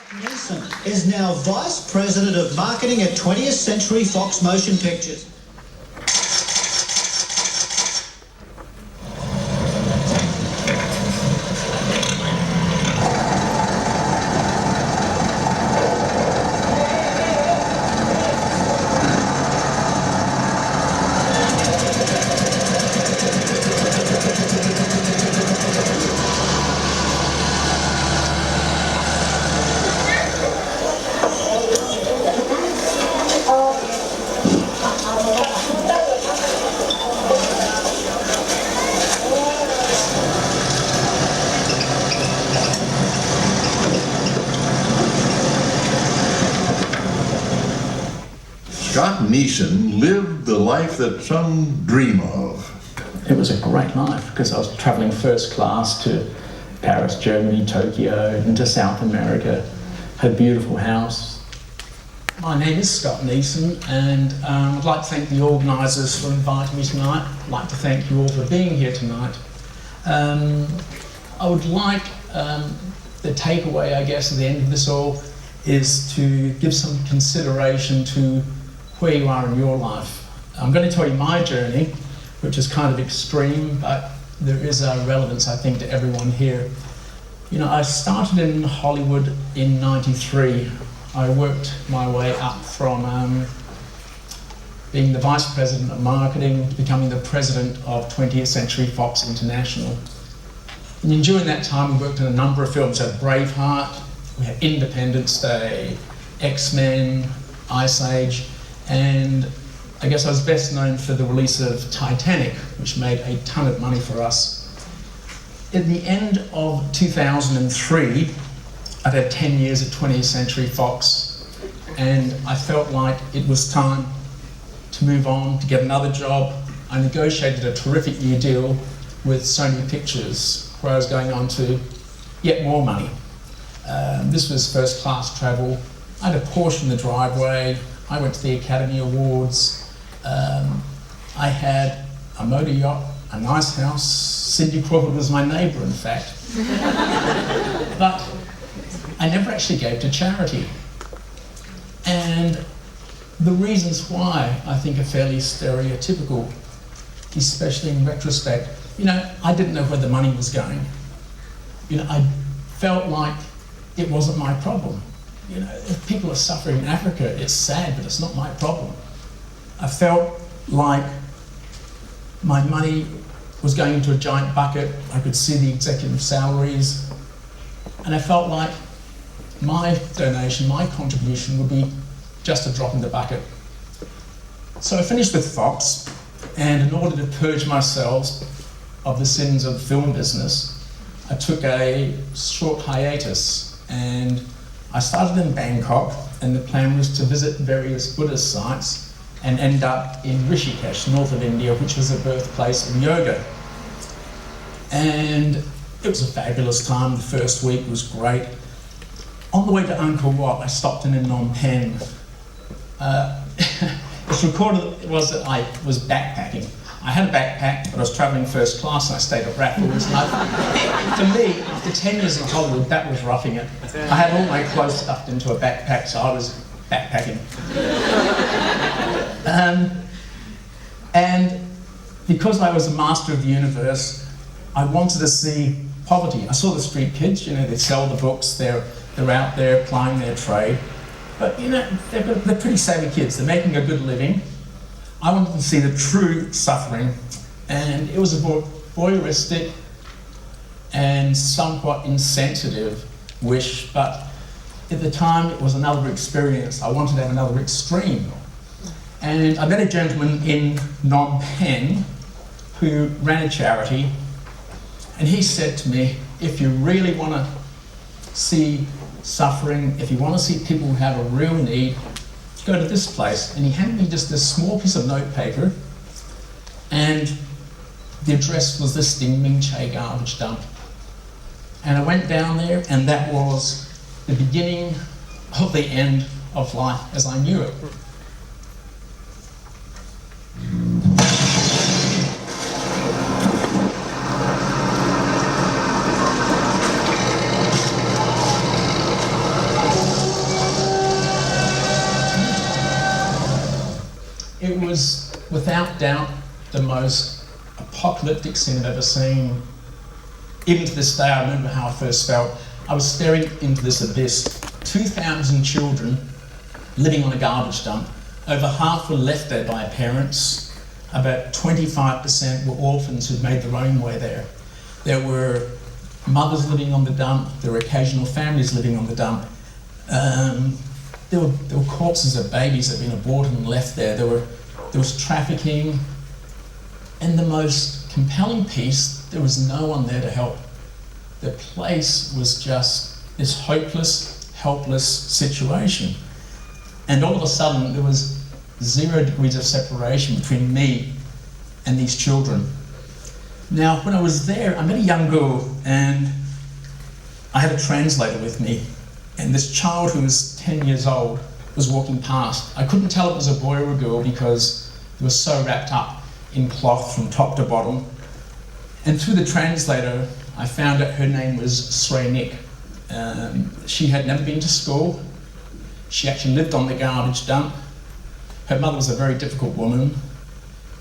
Neeson is now Vice President of Marketing at 20th Century Fox Motion Pictures. Neeson lived the life that some dream of. It was a great life because I was travelling first class to Paris, Germany, Tokyo, into South America. Had a beautiful house. My name is Scott Neeson, and I'd like to thank the organisers for inviting me tonight. I'd like to thank you all for being here tonight. I would like the takeaway, I guess, at the end of this all is to give some consideration to where you are in your life. I'm going to tell you my journey, which is kind of extreme, but there is a relevance, I think, to everyone here. You know, I started in Hollywood in '93. I worked my way up from being the Vice President of Marketing, becoming the President of 20th Century Fox International. And during that time, we worked in a number of films. We had Braveheart, we had Independence Day, X-Men, Ice Age, and I guess I was best known for the release of Titanic, which made a ton of money for us. At the end of 2003, I'd had 10 years at 20th Century Fox, and I felt like it was time to move on, to get another job. I negotiated a terrific year deal with Sony Pictures, where I was going on to yet more money. This was first class travel. I had a Porsche in the driveway. I went to the Academy Awards. I had a motor yacht, a nice house. Cindy Crawford was my neighbour, in fact. But I never actually gave to charity. And the reasons why, I think, are fairly stereotypical, especially in retrospect. You know, I didn't know where the money was going. You know, I felt like it wasn't my problem. You know, if people are suffering in Africa, it's sad, but it's not my problem. I felt like my money was going into a giant bucket. I could see the executive salaries. And I felt like my donation, my contribution would be just a drop in the bucket. So I finished with Fox, and in order to purge myself of the sins of the film business, I took a short hiatus, and I started in Bangkok, and the plan was to visit various Buddhist sites and end up in Rishikesh, north of India, which was the birthplace of yoga. And it was a fabulous time. The first week was great. On the way to Angkor Wat, I stopped in Phnom Penh. It's recorded that I was backpacking. I had a backpack, but I was travelling first class, and I stayed at Raffles. For me, after 10 years in Hollywood, that was roughing it. I had all my clothes stuffed into a backpack, so I was backpacking. And because I was a master of the universe, I wanted to see poverty. I saw the street kids, you know, they sell the books, they're out there plying their trade. But, you know, they're pretty savvy kids, they're making a good living. I wanted to see the true suffering, and it was a voyeuristic and somewhat insensitive wish, but at the time it was another experience. I wanted to have another extreme. And I met a gentleman in Phnom Penh who ran a charity, and he said to me, if you really want to see suffering, if you want to see people who have a real need, go to this place. And he handed me just this small piece of notepaper, and the address was the Stung Meanchey garbage dump. And I went down there, and that was the beginning of the end of life as I knew it. without doubt, the most apocalyptic scene I've ever seen. Even to this day, I remember how I first felt. I was staring into this abyss. 2,000 children living on a garbage dump. Over half were left there by parents. About 25% were orphans who'd made their own way there. There were mothers living on the dump. There were occasional families living on the dump. There were corpses of babies that had been aborted and left there. There was trafficking. And the most compelling piece, there was no one there to help. The place was just this hopeless, helpless situation. And all of a sudden, there was 0 degrees of separation between me and these children. Now, when I was there, I met a young girl, and I had a translator with me. And this child who was 10 years old was walking past. I couldn't tell it was a boy or a girl because it was so wrapped up in cloth from top to bottom. And through the translator, I found out her name was Sreynik. She had never been to school. She actually lived on the garbage dump. Her mother was a very difficult woman,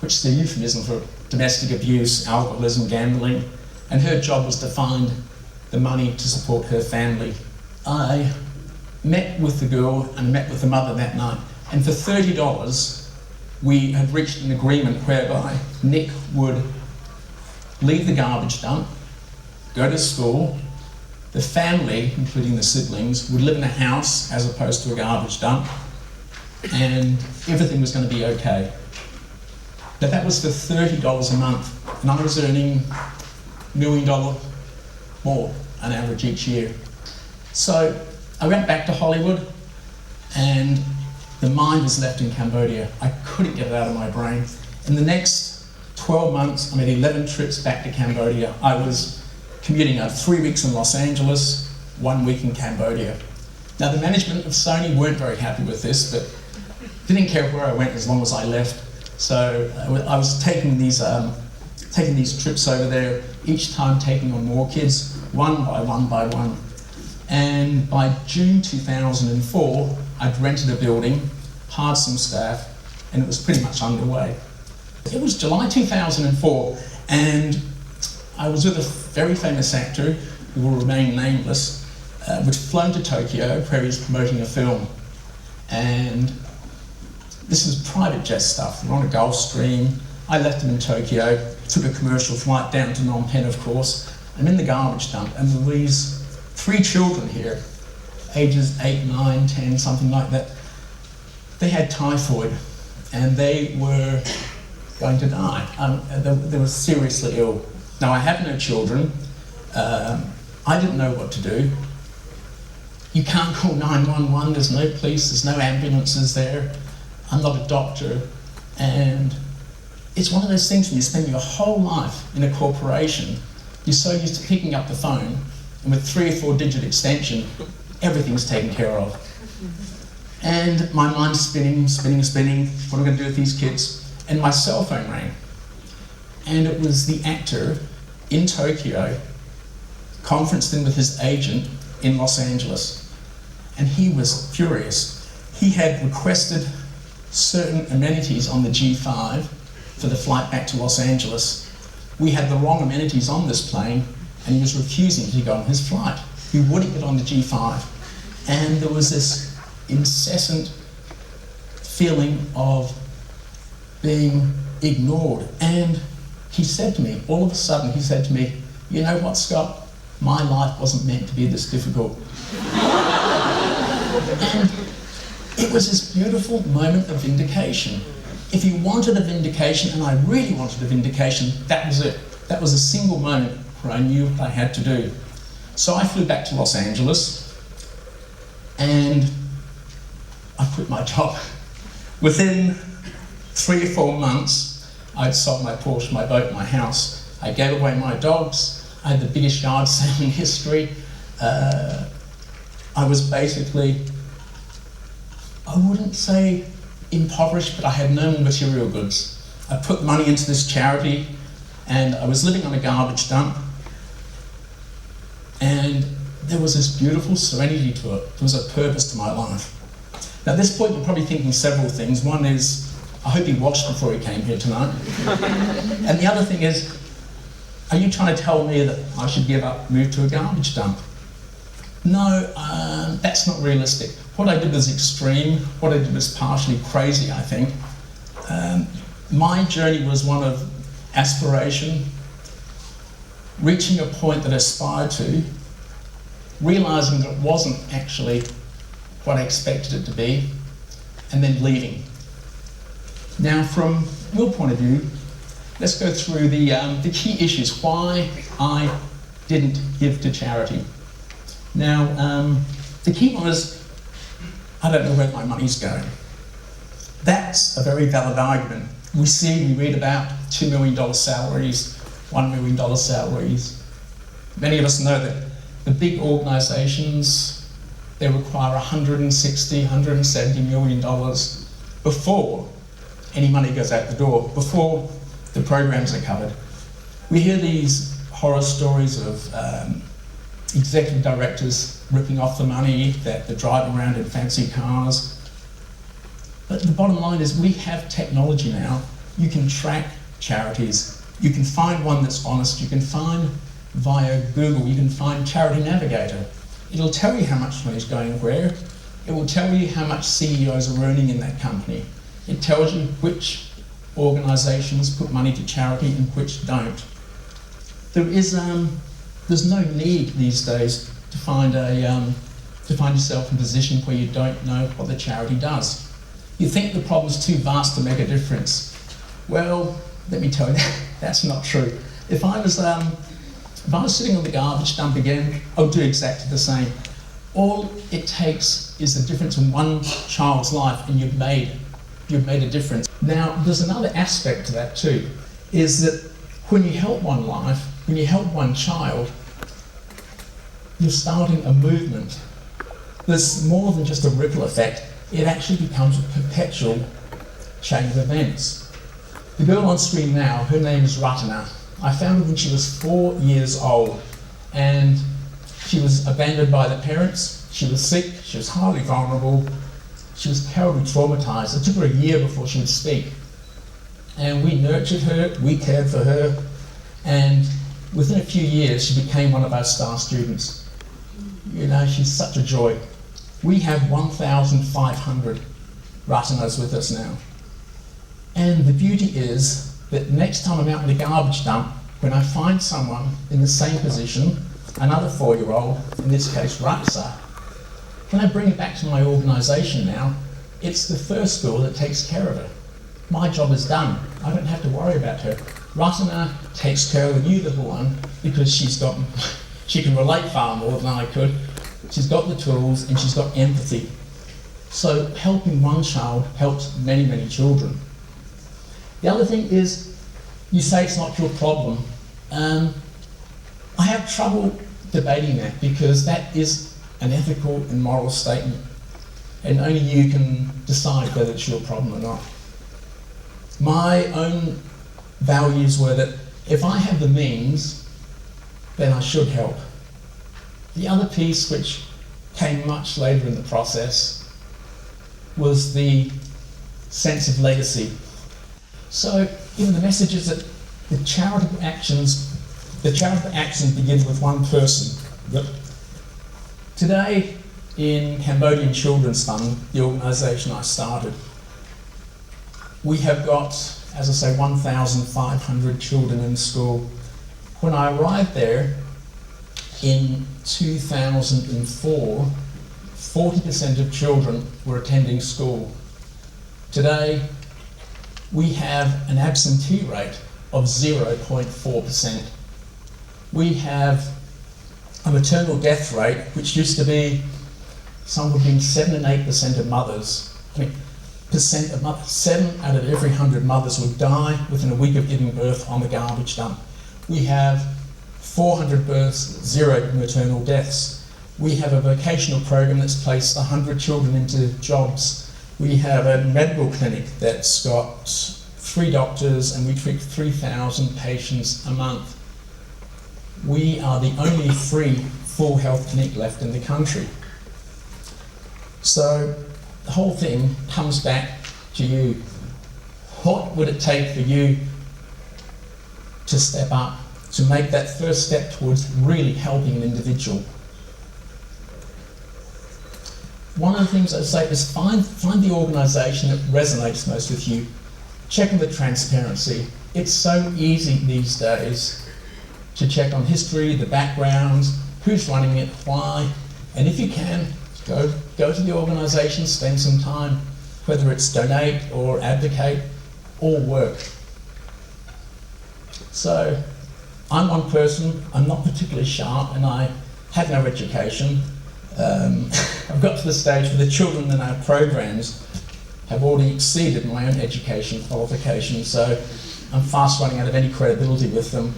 which is a euphemism for domestic abuse, alcoholism, gambling, and her job was to find the money to support her family. I met with the girl and met with the mother that night, and for $30, we had reached an agreement whereby Nick would leave the garbage dump, go to school, the family, including the siblings, would live in a house as opposed to a garbage dump, and everything was going to be okay. Now that was for $30 a month, and I was earning $1 million more on average each year. So I went back to Hollywood, and the mind was left in Cambodia. I couldn't get it out of my brain. In the next 12 months, I made 11 trips back to Cambodia. I was commuting 3 weeks in Los Angeles, 1 week in Cambodia. Now the management of Sony weren't very happy with this, but didn't care where I went as long as I left. So I was taking these trips over there, each time taking on more kids, one by one by one. And by June 2004, I'd rented a building, hired some staff, and it was pretty much underway. It was July 2004, and I was with a very famous actor, who will remain nameless, we'd flown to Tokyo where he was promoting a film. And this is private jet stuff. We're on a Gulfstream. I left him in Tokyo, took a commercial flight down to Phnom Penh, of course. I'm in the garbage dump, and there were these 3 children here, ages 8, 9, 10, something like that. They had typhoid, and they were going to die. They were seriously ill. Now, I have no children. I didn't know what to do. You can't call 911, there's no police, there's no ambulances there. I'm not a doctor. And it's one of those things when you spend your whole life in a corporation, you're so used to picking up the phone, and with 3 or 4 digit extension, everything's taken care of. And my mind's spinning. What am I going to do with these kids? And my cell phone rang. And it was the actor in Tokyo, conferenced in with his agent in Los Angeles. And he was furious. He had requested certain amenities on the G5 for the flight back to Los Angeles. We had the wrong amenities on this plane, and he was refusing to go on his flight. He wouldn't get on the G5. And there was this incessant feeling of being ignored. And he said to me, all of a sudden, he said to me, "You know what, Scott? My life wasn't meant to be this difficult." And it was this beautiful moment of vindication. If he wanted a vindication, and I really wanted a vindication, that was it. That was a single moment where I knew what I had to do. So I flew back to Los Angeles, and I quit my job. Within 3 or 4 months, I'd sold my Porsche, my boat, my house. I gave away my dogs. I had the biggest yard sale in history. I was basically, I wouldn't say impoverished, but I had no more material goods. I put money into this charity, and I was living on a garbage dump, and there was this beautiful serenity to it. There was a purpose to my life. Now at this point, you're probably thinking several things. One is, I hope he washed before he came here tonight. And the other thing is, are you trying to tell me that I should give up, move to a garbage dump? No, that's not realistic. What I did was extreme. What I did was partially crazy, I think. My journey was one of aspiration, reaching a point that I aspired to, realising that it wasn't actually what I expected it to be, and then leaving. Now, from your point of view, let's go through the key issues, why I didn't give to charity. Now, the key one is, I don't know where my money's going. That's a very valid argument. We read about $2 million salaries, $1 million salaries. Many of us know that the big organisations, they require $160, $170 million before any money goes out the door, before the programs are covered. We hear these horror stories of executive directors ripping off the money, that they're driving around in fancy cars. But the bottom line is we have technology now. You can track charities. You can find one that's honest. You can find via Google, you can find Charity Navigator. It'll tell you how much money is going where. It will tell you how much CEOs are earning in that company. It tells you which organisations put money to charity and which don't. There's no need these days to find yourself in a position where you don't know what the charity does. You think the problem's too vast to make a difference. Well, let me tell you, that's not true. If I was sitting on the garbage dump again, I would do exactly the same. All it takes is the difference in one child's life, and you've made a difference. Now, there's another aspect to that too, is that when you help one life, when you help one child, you're starting a movement. There's more than just a ripple effect. It actually becomes a perpetual chain of events. The girl on screen now, her name is Ratana. I found her when she was 4 years old, and she was abandoned by the parents. She was sick, she was highly vulnerable, she was terribly traumatized. It took her a year before she would speak. And we nurtured her, we cared for her, and within a few years she became one of our star students. You know, she's such a joy. We have 1,500 Ratanas with us now. And the beauty is that next time I'm out in the garbage dump, when I find someone in the same position, another 4-year-old, in this case Raksa, when I bring it back to my organisation now, it's the first school that takes care of her. My job is done. I don't have to worry about her. Ratana takes care of the new little one because she can relate far more than I could. She's got the tools and she's got empathy. So helping one child helps many, many children. The other thing is, you say it's not your problem. I have trouble debating that because that is an ethical and moral statement, and only you can decide whether it's your problem or not. My own values were that if I have the means, then I should help. The other piece, which came much later in the process, was the sense of legacy. So, the message is that the charitable actions begin with one person. Yep. Today, in Cambodian Children's Fund, the organisation I started, we have got, as I say, 1,500 children in school. When I arrived there in 2004, 40% of children were attending school. Today, we have an absentee rate of 0.4%. We have a maternal death rate, which used to be somewhere between 7 and 8% of mothers. 7 out of every 100 mothers would die within a week of giving birth on the garbage dump. We have 400 births, 0 maternal deaths. We have a vocational program that's placed 100 children into jobs. We have a medical clinic that's got 3 doctors, and we treat 3,000 patients a month. We are the only free full health clinic left in the country. So the whole thing comes back to you. What would it take for you to step up, to make that first step towards really helping an individual? One of the things I'd say is find the organisation that resonates most with you. Check on the transparency. It's so easy these days to check on history, the backgrounds, who's running it, why, and if you can, go to the organisation, spend some time, whether it's donate or advocate or work. So, I'm one person, I'm not particularly sharp, and I had no education. I've got to the stage where the children in our programs have already exceeded my own education qualifications, so I'm fast running out of any credibility with them.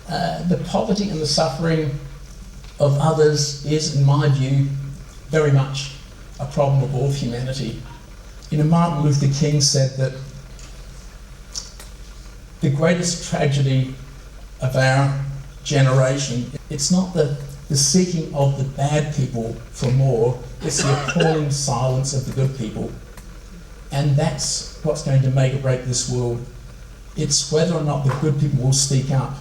The poverty and the suffering of others is, in my view, very much a problem of all humanity. You know, Martin Luther King said that the greatest tragedy of our generation, it's not the seeking of the bad people for more, it's the appalling silence of the good people. And that's what's going to make or break this world. It's whether or not the good people will speak up.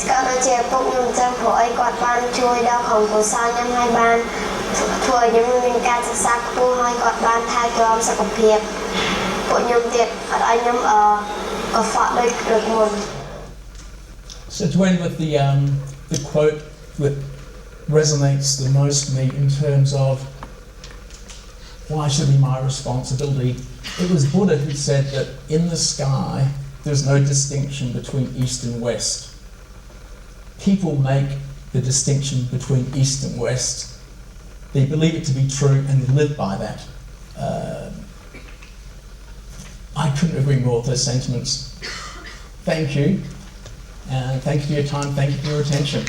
ស្កាត់ដូចជាពុកខ្ញុំចឹងព្រោះអីគាត់បានជួយដល់ក្រុមគ្រួសារខ្ញុំហើយបានធ្វើឲ្យខ្ញុំមានការសិក្សាខ្ពស់ហើយគាត់បានថែទាំសុខភាពពួកខ្ញុំទៀតអត់ឲ្យខ្ញុំកខ្វក់ដូចមុន So to end with the quote that resonates the most for me in terms of why should it be my responsibility? It was Buddha who said that in the sky there's no distinction between east and west. People make the distinction between east and west. They believe it to be true and they live by that. I couldn't agree more with those sentiments. Thank you. And thank you for your time, thank you for your attention.